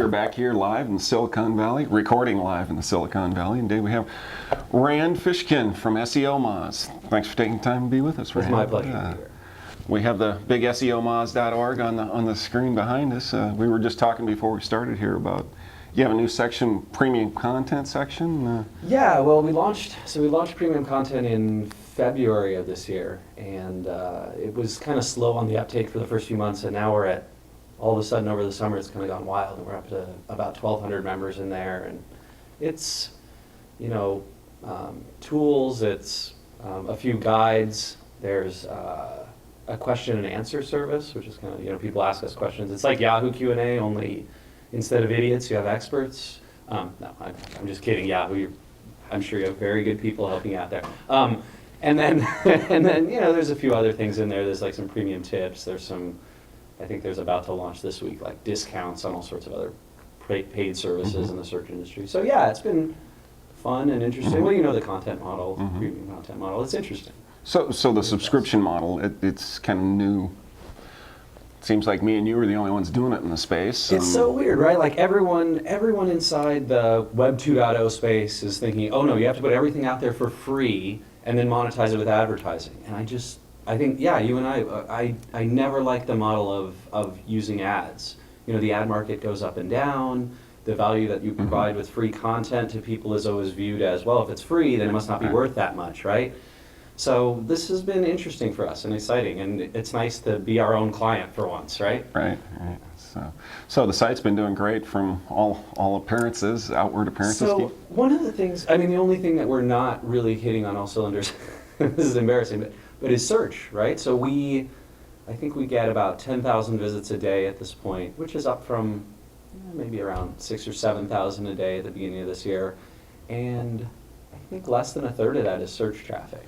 We are back here live in the Silicon Valley, recording live in the Silicon Valley. And today we have Rand Fishkin from SEO Moz. Thanks for taking time to be with us, Rand. It's my pleasure to be here. We have the big SEOmoz.org on the screen behind us. We were just talking before we started here about you have a new section, premium content section. Yeah, well, we launched premium content in February of this year, and it was kind of slow on the uptake for the first few months, and now we're at, all of a sudden over the summer it's kind of gone wild, and we're up to about 1,200 members in there, and it's, tools, it's a few guides, there's a question and answer service, which is kind of, people ask us questions. It's like Yahoo Q&A, only instead of idiots, you have experts. No, I'm just kidding, Yahoo. I'm sure you have very good people helping out there. And then, there's a few other things in there. There's like some premium tips. There's some, I think there's about to launch this week, like discounts on all sorts of other paid services in the search industry. So yeah, it's been fun and interesting. Well, the content model, premium content model. It's interesting. So the subscription model, it's kind of new. It seems like me and you are the only ones doing it in the space. It's so weird, right? Like everyone inside the Web 2.0 space is thinking, oh no, you have to put everything out there for free and then monetize it with advertising. And I think, yeah, you and I never liked the model of using ads. The ad market goes up and down. The value that you provide with free content to people is always viewed as, well, if it's free, then it must not be worth that much, right? So this has been interesting for us and exciting, and it's nice to be our own client for once, right? Right. So the site's been doing great from all appearances, outward appearances. So one of the things, the only thing that we're not really hitting on all cylinders, this is embarrassing, but is search, right? So I think we get about 10,000 visits a day at this point, which is up from maybe around 6,000 or 7,000 a day at the beginning of this year, and I think less than a third of that is search traffic.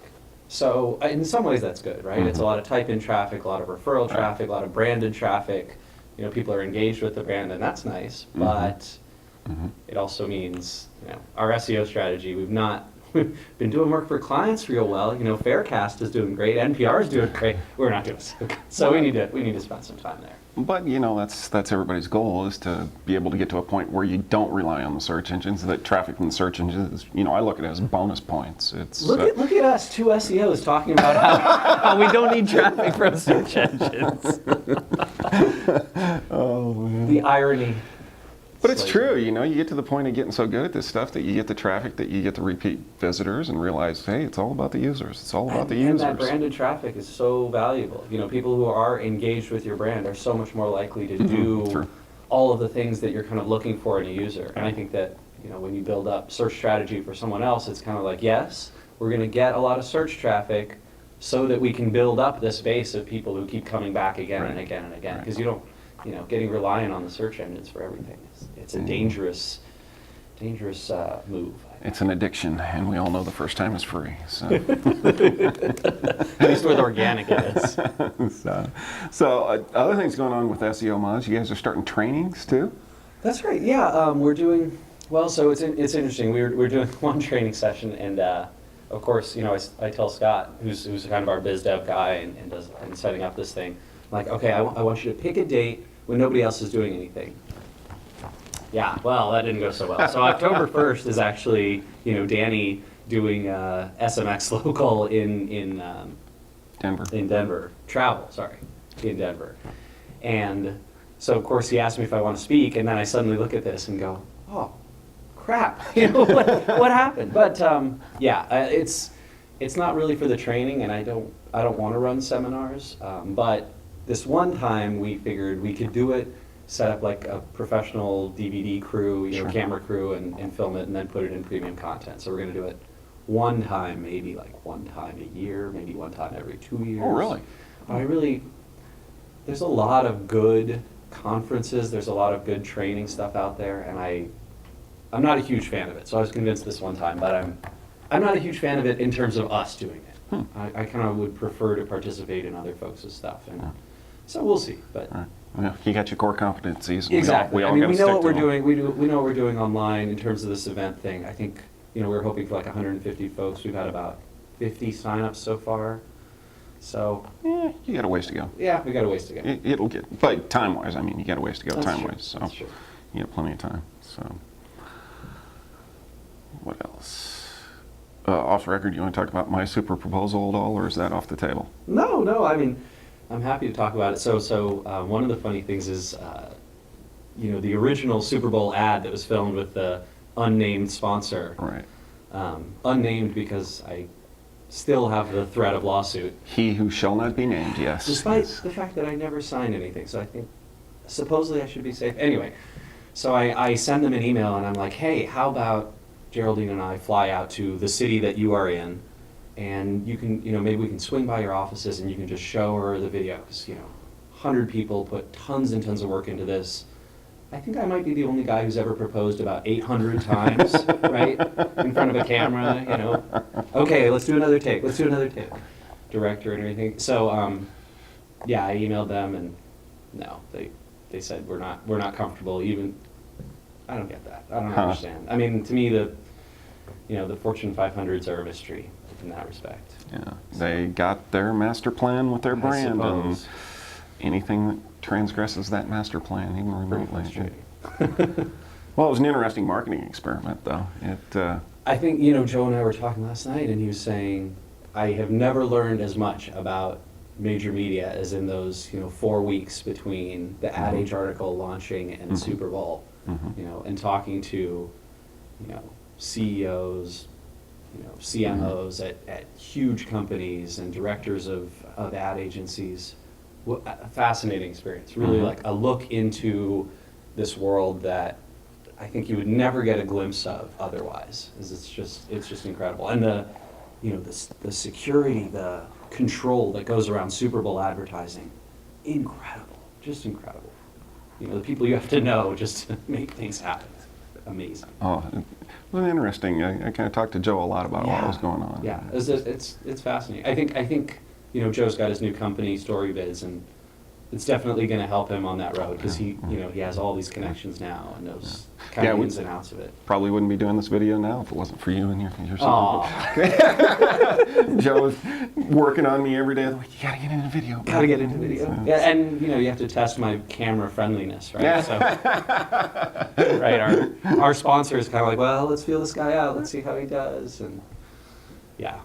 So in some ways that's good, right? It's a lot of type-in traffic, a lot of referral traffic, a lot of branded traffic. People are engaged with the brand, and that's nice. But it also means, our SEO strategy, we've been doing work for clients real well. Faircast is doing great, NPR is doing great. We're not doing so good. So we need to spend some time there. But that's everybody's goal, is to be able to get to a point where you don't rely on the search engines. That traffic from the search engines, I look at it as bonus points. It's look at us, two SEOs, talking about how we don't need traffic from search engines. Oh man. The irony. But it's true, you get to the point of getting so good at this stuff that you get the traffic, that you get the repeat visitors, and realize, hey, it's all about the users. It's all about the users. And that branded traffic is so valuable. People who are engaged with your brand are so much more likely to do all of the things that you're kind of looking for in a user. And I think that, when you build up search strategy for someone else, it's kind of like, yes, we're going to get a lot of search traffic so that we can build up this base of people who keep coming back again and again and again. Because you don't, getting reliant on the search engines for everything. It's a dangerous move. It's an addiction, and we all know the first time is free. So. At least with organic it is. So other things going on with SEO Moz, you guys are starting trainings too? That's right, yeah. We're doing, well, so it's interesting. We're doing one training session, and of course, I tell Scott, who's kind of our biz dev guy and setting up this thing, like, okay, I want you to pick a date when nobody else is doing anything. Yeah, well, that didn't go so well. So October 1st is actually, Danny doing SMX local in Denver. In Denver. Travel, sorry, in Denver. And so, of course, he asked me if I want to speak, and then I suddenly look at this and go, oh, crap, what happened? But yeah, it's not really for the training, and I don't want to run seminars. But this one time we figured we could do it, set up like a professional DVD crew, camera crew, and film it, and then put it in premium content. So we're going to do it one time, maybe like one time a year, maybe one time every 2 years. Oh, really? There's a lot of good conferences, there's a lot of good training stuff out there, and I'm not a huge fan of it. So I was convinced this one time, but I'm not a huge fan of it in terms of us doing it. I kind of would prefer to participate in other folks' stuff, and so we'll see. But yeah, you got your core competencies. Exactly. We know what we're doing. We know what we're doing online in terms of this event thing. I think we're hoping for like 150 folks. We've had about 50 signups so far. So yeah, you got a ways to go. Yeah, we got a ways to go. It'll get, but time-wise, you got a ways to go time-wise. So That's true. You have plenty of time. So, what else? Off the record, you want to talk about my super proposal at all, or is that off the table? No. I mean, I'm happy to talk about it. So one of the funny things is, the original Super Bowl ad that was filmed with the unnamed sponsor. Right. Unnamed because I still have the threat of lawsuit. He who shall not be named, yes. Despite yes. the fact that I never signed anything, so I think supposedly I should be safe. Anyway, so I send them an email and I'm like, hey, how about Geraldine and I fly out to the city that you are in, and you can, maybe we can swing by your offices and you can just show her the video, because 100 people put tons and tons of work into this. I think I might be the only guy who's ever proposed about 800 times, right, in front of a camera. Okay, let's do another take. Director and everything. So, I emailed them, and no, they said we're not comfortable. Even I don't get that. I don't understand. I mean, to me, the Fortune 500s are a mystery in that respect. Yeah, they got their master plan with their brand, and anything that transgresses that master plan, even remotely. Well, it was an interesting marketing experiment, though. I think, Joe and I were talking last night, and he was saying, I have never learned as much about major media as in those, 4 weeks between the Ad Age article launching and Super Bowl, and talking to, CEOs, CMOs at huge companies and directors of ad agencies. A fascinating experience, really like a look into this world that I think you would never get a glimpse of otherwise. It's just incredible. And the security, the control that goes around Super Bowl advertising, incredible, just incredible. The people you have to know just to make things happen. Amazing. Oh, well, interesting. I kind of talked to Joe a lot about what was going on. Yeah, it's fascinating. I think Joe's got his new company, StoryBiz, and it's definitely going to help him on that road, because he has all these connections now and knows kind of ins and outs of it. Probably wouldn't be doing this video now if it wasn't for you and your Aw. Joe was working on me every day. Like, you gotta get into video. Gotta get into video. Yeah, and you have to test my camera friendliness, right? Yeah. So, right, our sponsor is kind of like, well, let's feel this guy out. Let's see how he does, and yeah.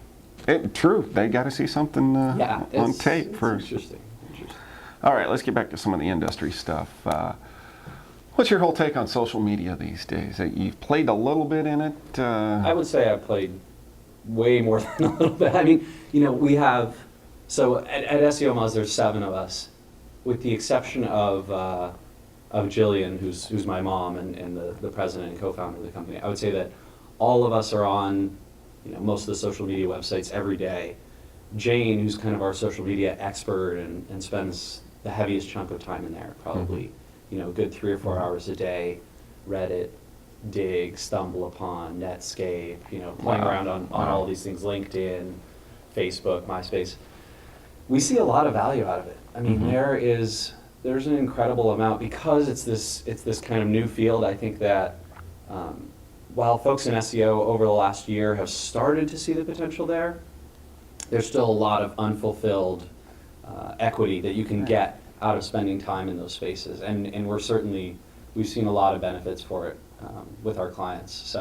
True. They got to see something on tape it's first. Interesting. All right, let's get back to some of the industry stuff. What's your whole take on social media these days? You've played a little bit in it. I would say I've played way more than a little bit. I mean, we have, so at SEO Moz, there's 7 of us, with the exception of Jillian, who's my mom and the president and co-founder of the company. I would say that all of us are on most of the social media websites every day. Jane, who's kind of our social media expert and spends the heaviest chunk of time in there, probably a good 3 or 4 hours a day. Reddit, Dig, Stumble Upon, Netscape, playing around on all these things, LinkedIn, Facebook, MySpace. We see a lot of value out of it. I mean, there's an incredible amount, because it's this kind of new field. I think that while folks in SEO over the last year have started to see the potential there's still a lot of unfulfilled equity that you can get out of spending time in those spaces, and we've seen a lot of benefits for it with our clients. So